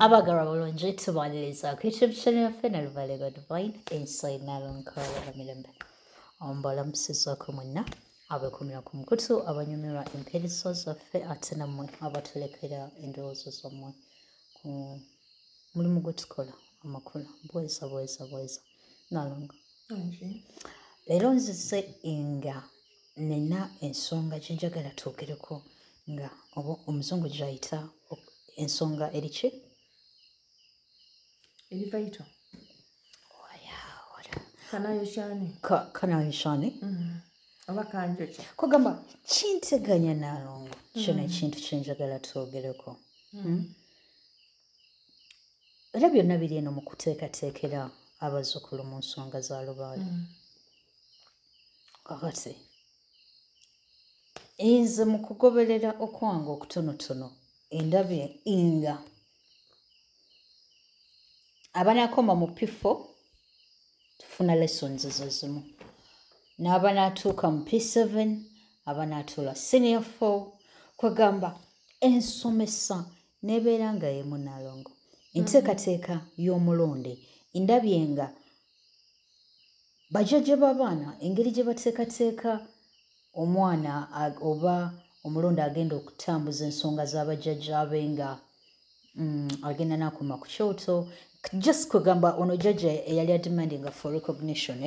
Abagalwa bulungi tubaliriza ku YouTube channel yaffe Nalubalega Divine Inside Nalonkala Bamirembe mbalamusizaako mwenna abeekumira ku mukutu abanyumirwa emperiso zaffe ate nammwe abatulekera endowooza zammwe ku mulimu gwe tukola amakula bweza Nalonga leero nzize nga nina ensonga gye njagala twogereko nga oba omuzungu gy'ayita ensonga eriki Elevator. Kanayishani Oba kanjoki. kugamba kinteganya Nalongo kino ekintu kyenjagala twogereko era byonna biri eno mu kuteekateekera abazzukulu mu nsonga za lubaale kakati nze mu kugoberera okwange okutonotono endabye nga abanakoma mu P4 tufuna lessons zimu n'abanaatuuka mu P7 abanaatuula senior 4 kwegamba ensomesa nebeera nga yemu Nalongo enteekateeka y'omulonde ndabye nga bajjajja b'abaana engeri gye bateekateeka omwana oba omulonde agenda okutambuza ensonga z'abajjajja abe nga agenda n'akoma ku kyoto just kwegamba ono jjajja eyali ademandinga for recognition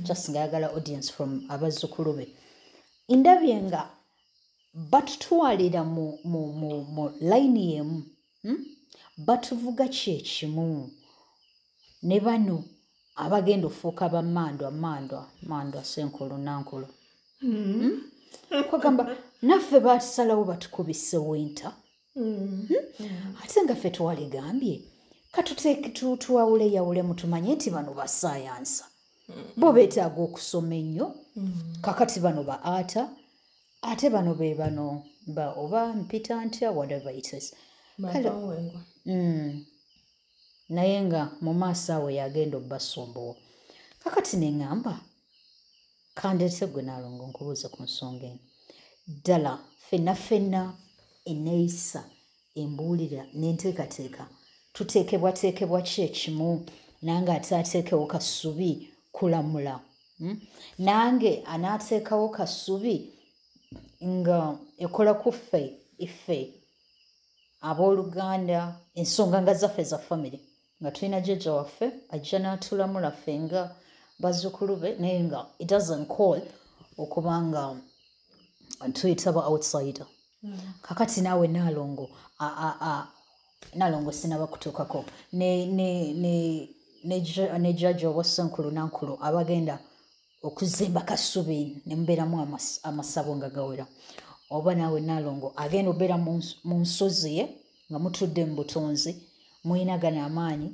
just ng'ayagala audience from abazzukulu be ndabye nga batutwalira mu layini yemu batuvuga kyekimu ne bano abagenda ofuuka bamandwa senkulu nankulu kwegamba naffe batusalawo batukubise winter ate nga ffe twaligambye katutuwawuleyawulemu tumanye nti bano basayansa bo beetaaga okusoma ennyo kakati bano ba ata ate bano be bano oba mpita ntya whatever it is naye nga mu maaso awo yagenda obbasumbuwa kakati neŋŋamba kandeete gwe Nalongo nkubuuze ku nsonga eno ddala ffenna enneeyisa embuulira n'enteekateeka tuteekebwateekebwa ki ekimu nange ate ateekewo kasubi kulamula nange anaateekawo kasubi nga ekola ku ffe iffe abooluganda ensonga nga zaffe za famire nga tulina jjajja waffe ajja n'atulamula ffe nga bazzukulu be naye nga it doesn't call okuba nga tuyita ba outsider kakati naawe Nalongo sinaba kutuukako ne jjajja owa Senkulu nankulu abagenda okuzimba kasubi ne mubeeramu amasabo nga gawera oba naawe Nalongo agenda obeera mu nsozi ye nga mutudde mu butonzi muyinagana amaanyi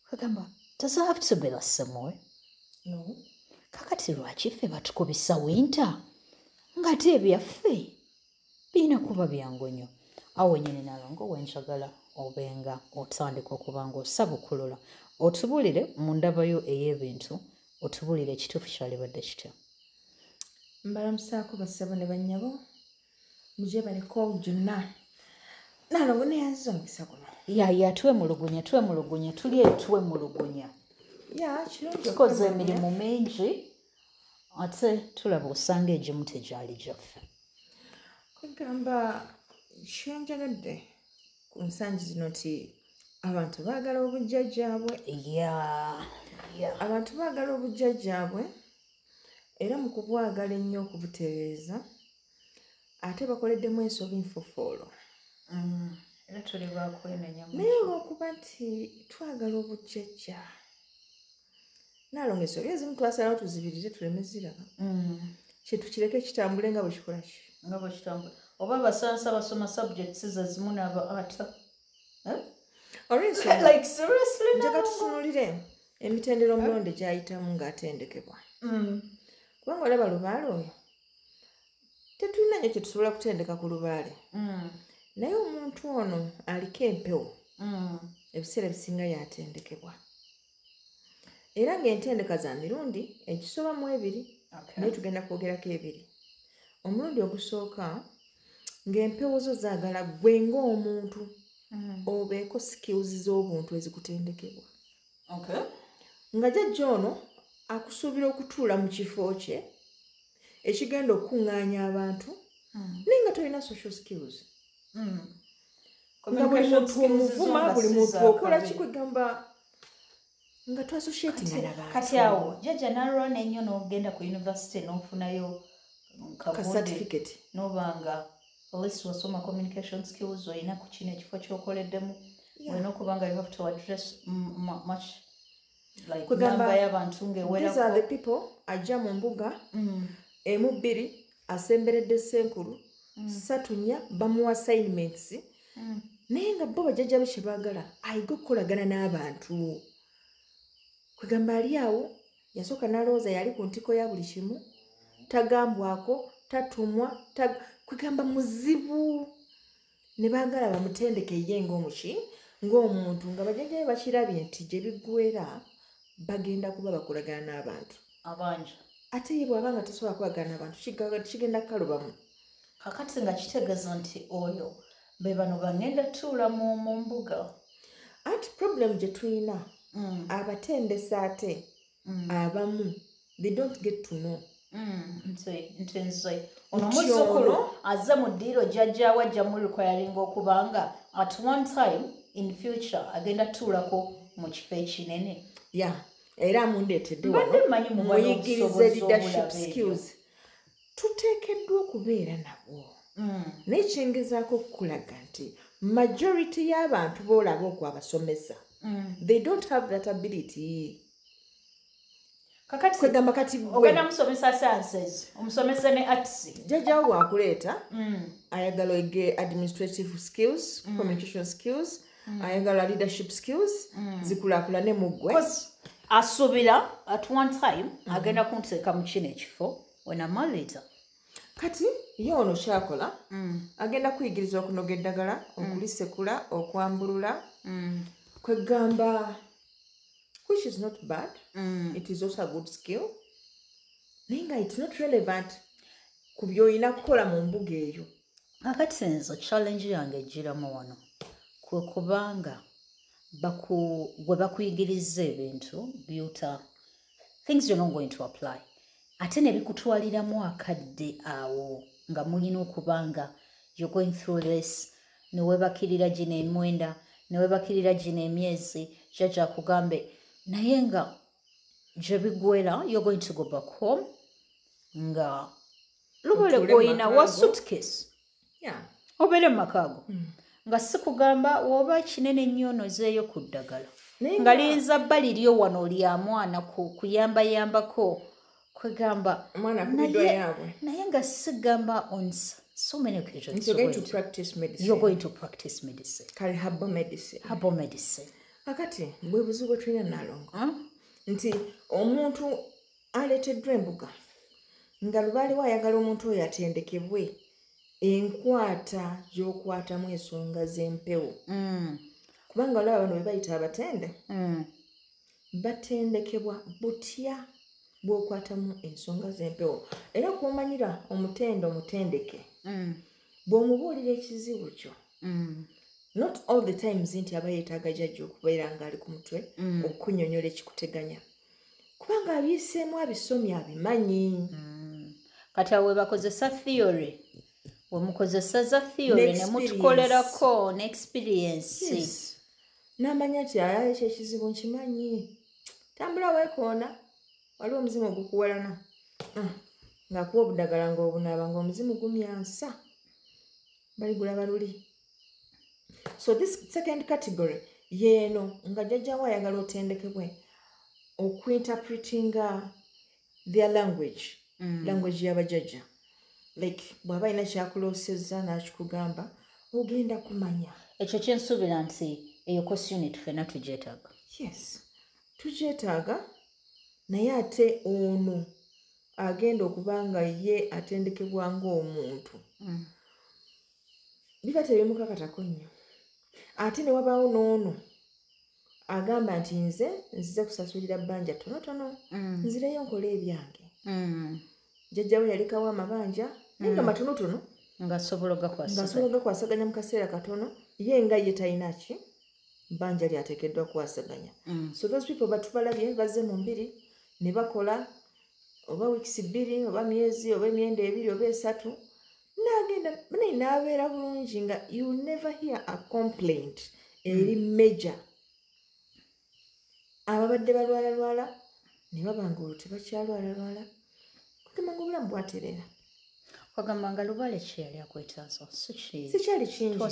kagamba does it have to be the same way kakati lwaki ffe batukubisa winter ng'ate ebyaffe birina kuba byangu nnyo awo wennyini Nalongo wenjagala obenga otandika okuba nga osabukulula otubulire mu ndabayo ey'ebintu otubulire ekituufu kyalibadde kitya mbalamusaako bassebo ne bannyabo muje baleko gyonna Nalongo neyanziza omukisa guno twemulugunya tuli eyo twemulugunya tukoze emirimu mingi ate tulaba osanga egimu tegyali gyaffe kugamba kyenjagadde ku nsangi zino nti abantu baagala obujjajjaabwe abantu baagala obujjajjaabwe era mu kubwagala ennyo okubutereeza ate bakoleddemu ensobi nfufuulu era tuli bakwenenya naye olw'okuba nti twagala obujjajja Nalongo ensobi ezimu twasalawo tuzibirire tuleme ziraba kyetukireke kitambule nga bwe kikola ki nga bwe kitambula oba basansa basoma subjects zezimu n'aba ata njaga tutunulire emitendera omulonde gyayitamu ng'atendekebwa kubanga olaba lubaale oyo tetulina nnyo kyetusobola kutendeka ku lubaale naye omuntu ono aliko empewo ebiseera ebisinga yatendekebwa era ng'entendeka za mirundi egisoba mu 2 naye tugenda kwogerako 2 omulundi ogusooka ng'empewo zo zaagala gwe ng'omuntu obeeko skills z'obuntu ezikutendekebwa. Okay. Nga jjajja ono akusuubira okutuula mu kifo kye ekigenda okuŋŋaanya abantu naye nga tolina social skills. Nga buli muntu omuvuma, buli muntu okola kikwegamba nga twasosietinga n'abantu. Kati awo jjajja n'alwana ennyo n'ogenda ku university n'ofunayo ka certificate n'obanga police wasoma communication skills olina ku kino ekifo ky'okoleddemu olina okuba nga you have to address much like namba y'abantu ng'ewerako. These are the people ajja mu mbuga emu bbiri asemberedde Ssenkulu ssatu nnya bamuwa assignments naye nga bo bajjajja be kye baagala ayiga okukolagana n'abantu. Kwegamba ali awo yasooka n'alowooza yali ku ntiko ya buli kimu tagambwako tatumwa kwegamba muzibu ne baagala bamutendeke ye ng'omuki ng'omuntu nga bajjajja be bakirabye nti gye biggwera bagenda kuba bakolagana n'abantu abangi ate ye bw'aba nga tasobola kukolagana n'abantu kigenda kalubamu. Kakati nga kitegeeza nti oyo be bano bangenda tuula mu mbuga. Ati problem gye tulina abatendesa ate abamu they don't get to know. Nze ono muzzukulu azze mu ddiiro jjajja wajja mu requiring okubanga at one time in future agenda tuulako mu kifo ekinene. Era amundeetedde wano muyigirize leadership skills. Tuteekeddwa okubeera nabo naye kyengezaako okukulaga nti majority y'abantu boolaba okwabasomesa they don't have that ability. Kakati kwegamba kati ogenda musomesa sciences omusomesa ne arts jjajjawo bwakuleeta ayagala oyige administrative skills communication skills ayagala leadership skills zikulaakulane mu ggwe asuubira at one time agenda kunteeka mu kino ekifo when I'm later. Kati ye ono kyakola agenda kuyigiriza okunoga eddagala okulisekula okwambulula kwegamba which is not bad. It is also a good skill. Naye nga it's not relevant ku by'olina kukola mu mbuga eyo. Kakati nze challenge yange ejjiramu wano kwe kubanga gwe bakuyigiriza ebintu byuta things you're not going to apply ate ne bikutwaliramu akadde awo nga mulina okubanga you're going through this ne webakirira gino emwenda ne webakirira gino emyezi jjajja akugambe naye nga gye bigwera you're going to go back home nga lubole gwoyina wa suitcase obeere mu makaago nga si kugamba woba kinene nnyo onozeeyo ku ddagala nga liyinza bba liryo wano lya mwana kuyambayambako kwegamba naye nga sigamba on so many occasions you're going to practice medicine. Kale herbal medicine. Akati bwe buzibu tulina Nalongo nti omuntu aleeteddwa embuga nga lubaaliwo ayagala omuntu oyo atendekebwe enkwata gy'okwatamu ensonga z'empewo kubanga olaba bano be bayita abatende batendekebwa butya bw'okwatamu ensonga z'empewo era kw'omanyira omutendeke bw'omubuulira ekizibu kyo not all the times nti aba yeetaaga jjajja okubeera ng'ali ku mutwe okukunnyonnyola ekikuteganya kubanga abiyiseemu abisomye abimanyi. Kati awo we bakozesa theory we mukozesa za theory ne mutukolerako n'experience n'amanya nti ekyo ekizibu nkimanyi tambula weekoona waliwo omuzimu ogukuwalana ng'akuwa obuddagala ng'obunaaba ng'omuzimu gumyansa baligulaba luli. So this second category yeeno nga jjajjawo ayagala otendekebwe okuinterpretinga their language y'abajjajja like bw'aba alina kyakuloosezza n'akikugamba ogenda kumanya. Ekyo kyensuubira nti eyo kosyuniti ffenna tugyetaaga. Yes tugyetaaga naye ate ono agenda okuba nga ye atendekebwa ng'omuntu biba tebimukakatako nnyo ate ne wabaawo n'ono agamba nti nzize kusasulira bbanja tonotono nzireyo nkola ebyange. Jjajjawe yalekawo amabanja naye nga matonotono ng'asobola ogakwasaganya mu kaseera katono ye nga ye talina ki bbanja lyateekeddwa kuwasaganya. So those people batubalabye bazze mu mbiri ne bakola oba wiikisi 2 oba myezi oba emyenda 2 oba 3 n'agenda naye n'abeera bulungi nga you never hear a complaint eri major. Ababadde balwala ne babanga olwo tebakyalwala kugamba nga obulamu bwaterera. Kwagamba nga Lubale kye yali akwetaaza sikyali kingi.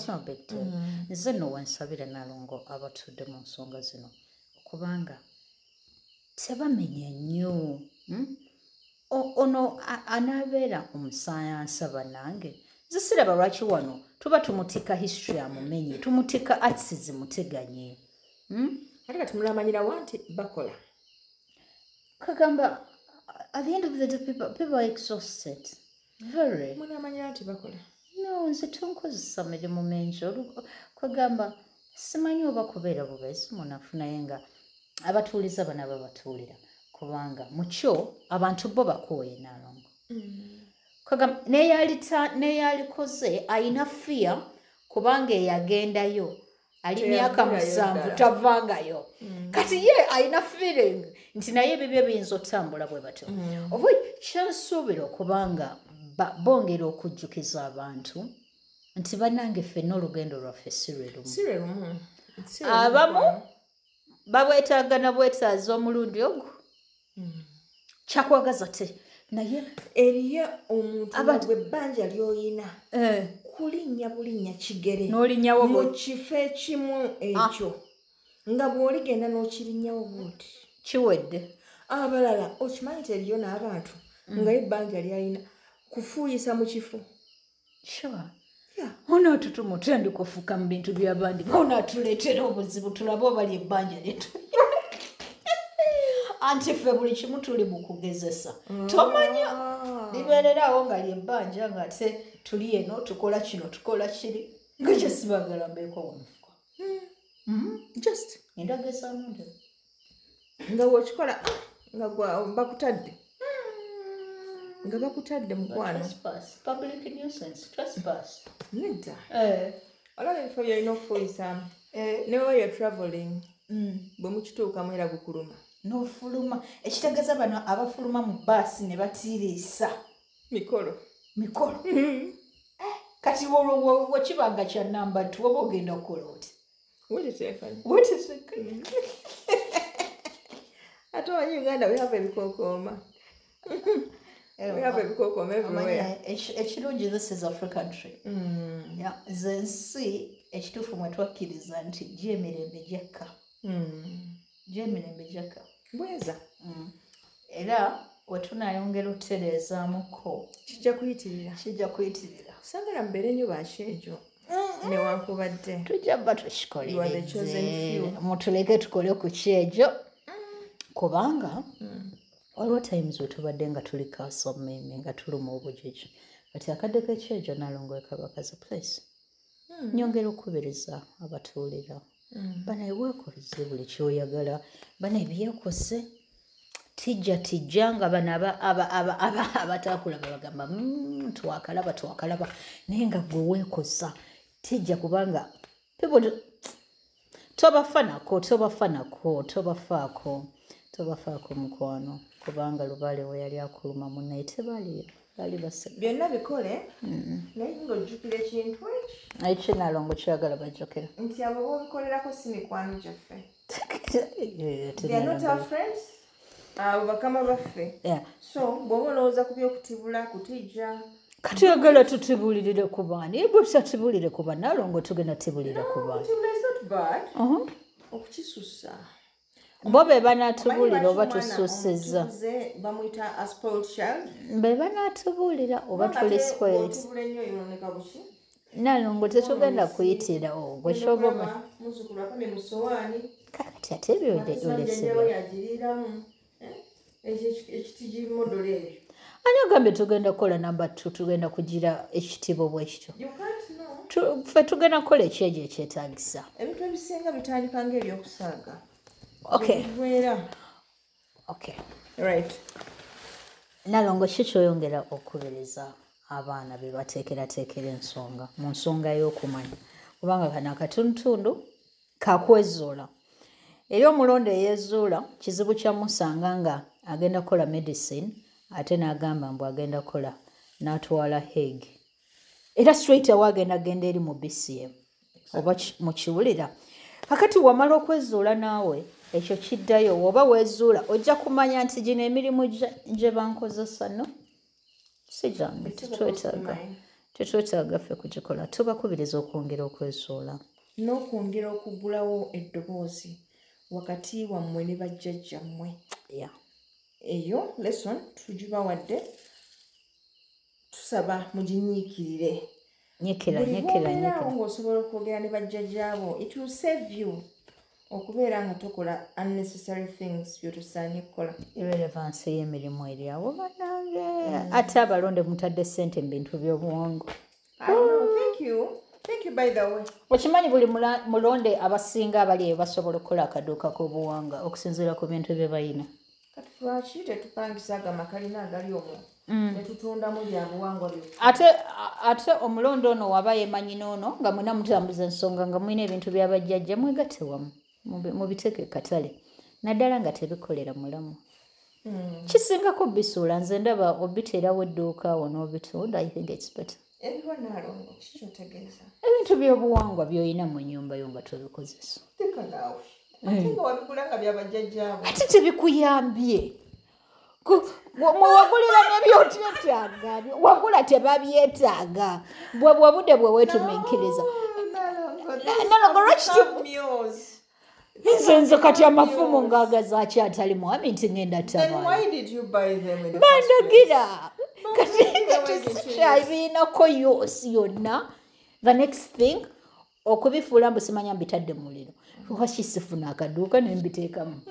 Nze nno wensabira Nalongo abatudde mu nsonga zino kubanga tebamenya nnyo. Ono anaabeera omusayansa bannange nze siraba lwaki wano tuba tumutika history amumenye tumutika arts zimuteganye. Ate kati mulamanyirawo nti bakola. Kagamba at the end of the day people are exhausted. Very. Mulamanyira nti bakola. No, nze tunkozesa mirimu mingi. Kwagamba simanyi oba kubeera bubeezi munafu naye nga abatuuliza bana babatuulira kubanga mukyo abantu bo bakooye Nalongo. Kwagamba neyalikoze ayina fear kubanga eyagendayo ali myaka 7 tavangayo. Kati ye ayina feeling nti naye bibyo biyinza otambula bwe batyo. Oba kyansuubira okubanga bongera okujjukiza abantu nti bannange ffenna olugendo lwaffe si lwe lumu. Abamu babwetaagana bwetaaza omulundi ogwo kyakwagaza te naye eriye omuntu gwe ebbanja lyoyina kulinnya bulinnya kigere n'olinnyawo mu kifo ekimu ekyo nga bw'oligenda n'okirinnyawo bwoti kiwedde. Abalala okimanyi teriyo n'abantu nga ebbanja lyalina kufuuyisa mu kifo. Sure. Ono tutumutandika okufuuka mu bintu by'abandi ono atuleetera obuzibu tulabe obali ebbanja lyetu. Anti ffe buli kimu tuli mu kugezesa. Tomanya libeererawo nga lyebbanja nga te tuli eno tukola kino tukola kiri nga kyesibagala mbeeko omufuko. Just endagezaamu nte nga bw'okikola nga bakutadde nga bakutadde mukwano. Public nuisance trespass. Nedda. Olaba ebifo byolina okufuuyisaamu ne bwe you're travelling bwe mukituukamu era gukuluma n'ofuluma ekitegeeza bano abafuluma mu baasi ne batiiriisa mikolo. Kati wekibanga kya namba 2 oba ogenda okukola oti weteteekani. Ate omanyi Uganda we have ebikookooma. We have ebikookooma everywhere. Ekirungi this is a free country. Nze nsi ekituufu mwe twakkiriza nti gyemirembe gyekka. Gyemirembe gyekka. Bweza. Era wetunayongera otutereezaamuko kijja kuyitirira. Sagala mbeere nnyo bakyejo newankubadde tujja bba tukikolereze mutuleke tukole ku kyejo kubanga waliwo times wetubadde nga tuli kasomeme nga tuluma obujiji kati akadde k'ekyejo Nalongo ekabakaza place nyongera okukubiriza abatuulira bana eweekolize buli kyoyagala bana ebyekoze tijja nga bana abatakulaba bagamba twakalaba naye nga gwe weekoza tijja kubanga tobafaako mukwano kubanga Lubale we yali akuluma munnaye tebaliyo bali baseka byonna bikole naye ng'ojjukira ekintu ekyo Nalongo kyagala bajjukira nti abo b'obikolerako si mikwano gyaffe. They are not our friends. Abo bakama baffe. So bw'oba olowooza ku by'okutibula kutijja katuyagala tutibulirire ku baani bwe tutatibulire ku ba Nalongo tugenda tibulira ku baani. Is not bad. Okukisusa bo be banaatubulira oba tusuusizza bamuyita a spoiled child. Be banaatubulira oba tuli spoiled. Nalongo tetugenda kuyitira gwe kyoboma kakati ate byolesebwa ani ogambye tugenda kukola namba 2 tugenda kugira ekitiibwa bwekityo ffe tugenda kukola ekyejo ekyetaagisa ebintu ebisinga bitandika ng'ebyokusaaga. Okay. Right. Nalongo ki kyoyongera okukubiriza abaana be bateekerateekera ensonga mu nsonga y'okumanya kubanga kano akatuntundu kakwezuula. Eri omulonde eyezuula kizibu kyamusanga nga agenda kukola medicine ate n'agamba mbu agenda kukola n'atwala Hague. Era straight awo agenda eri mu BCM oba mukiwulira. Kakati wamala okwezuula naawe ekyo kiddayo oba weezuula ojja kumanya nti gino emirimu gye bankozesa no si gyange tetwetaaga ffe kugikola. Tubakubiriza okwongera okwezuula n'okwongera okugulawo eddoboozi wakati wammwe ne bajjajjammwe. Eyo lesson tugibawadde, tusaba muginyiikirire. Buli bw'obeerawo ng'osobola okwogera ne bajjajjaabo, it will save you okubeera nga tokola unnecessary things byotusaanye kukola. Irrelevance y'emirimu eri awo banange. Ate abalonde mutadde ssente mu bintu by'obuwangwa. Thank you by the way. Okimanyi buli mulonde abasinga abali eyo basobola okukola akaduuka k'obuwangwa okusinziira ku bintu bye balina. Kati lwaki tetupangisa agamakalina agali omwo ne tutundamu bya buwangwa byo? Ate omulonde ono waba yemanyi n'ono nga mwena mutambuza ensonga nga mwina ebintu by'abajjajja mwegatte wamu mubiteeke katale naddala nga tebikolera mulamu. Kisingako bisuula nze ndaba obiteerawo edduuka awo n'obitunda. I think it's better. Ebintu by'obuwangwa by'olina mu nnyumba yo nga tobikozesa ate tebikuyambye. Mwewagulira n'ebyotyetaaga wagula tebabyetaaga bwebudde bwe weetuminkiriza. Nze kati amafumu ng'agaza akyatali mwami nti ngenda tabandagira kati kyabiinako yoosi yonna. The next thing okubifuula mbu simanya mbitadde muliro lwaki sifuna akaduuka ne mbiteekamu.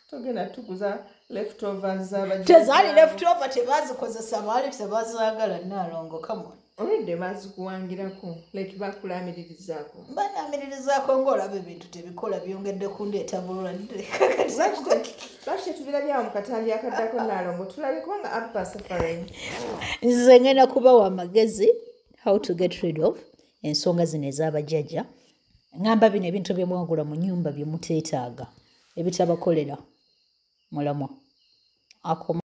Togenda tuguza leftovers tezaali leftover tebazikozesa baali tebazaagala Nalongo kamwe olwedde bazikuwangirako like bakulamirizaako banamirizaako ng'olaba ebintu tebikola byongedde kundeeta bulwadde. lwaki tubirabyawo mu katambi akaddako Nalongo tulabeko nga Abba suffering. Nze ngenda kubawa amagezi how to get rid of ensonga zino ez'abajjajja. Ngamba bino ebintu bye mwagula mu nnyumba bye muteetaaga ebitabakolera mulamwa.